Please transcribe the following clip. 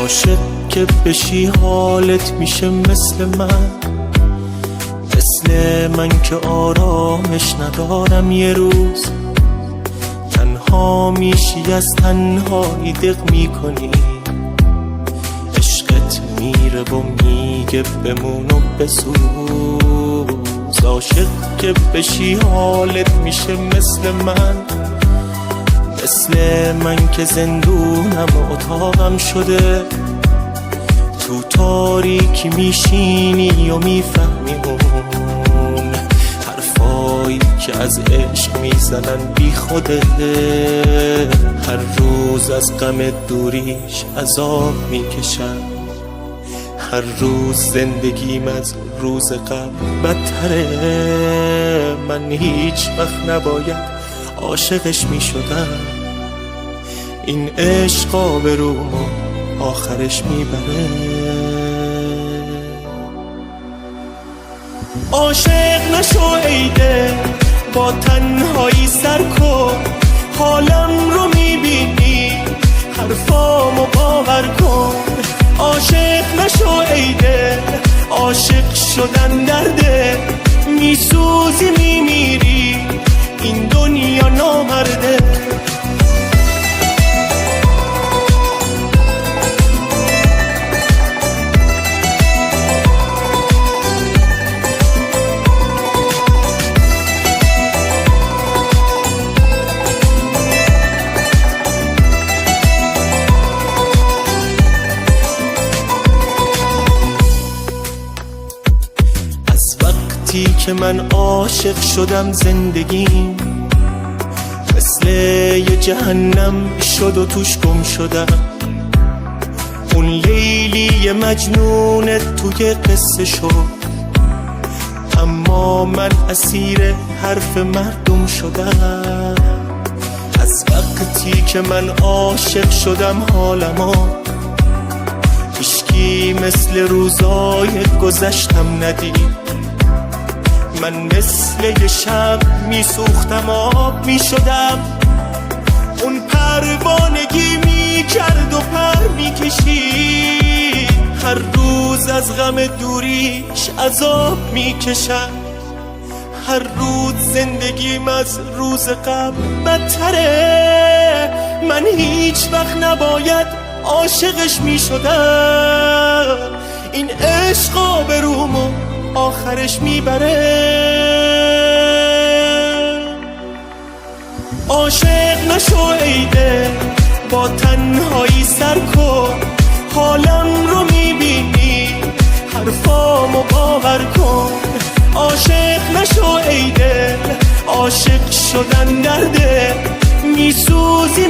عاشق که بشی حالت میشه مثل من، مثل من که آرامش ندارم یه روز، تنها میشی از تنهایی دق میکنی، عشقت میره و میگه بمون و بسوز. عاشق که بشی حالت میشه مثل من، مثل من که زندونم و اتاقم شده، تو تاریکی میشینی و میفهمی اون حرفایی که از عشق میزنن بی خوده. هر روز از غم دوریش عذاب میکشم، هر روز زندگیم از روز قبل بدتره. من هیچ وقت نباید عاشقش میشدم، این عشق آبرومو آخرش میبره. عاشق نشو ایده با تنهایی سر کن، حالم رو میبینی حرفامو باور کن. عاشق نشو ایده، عاشق شدن درده، میسوزی میمیری این دنیا نامرده. که من عاشق شدم زندگیم مثل یه جهنم شد و توش گم شدم. اون لیلی مجنون توی قصه شد، اما من اسیر حرف مردم شدم. از وقتی که من عاشق شدم حالمو هیچکی مثل روزای گذشتم ندید. من مثل یه شب میسوختم آب میشدم، اون پروانگی میکرد و پر میکشید. هر روز از غم دوریش عذاب میکشم، هر روز زندگیم از روز قبل بدتره. من هیچ وقت نباید عاشقش میشدم، این عشق آبرومو آخرش میبره. عاشق نشو ایده با تنهایی سر کن، حالم رو میبینی حرفامو باور کن. عاشق نشو ایده، عاشق شدن درده، میسوزی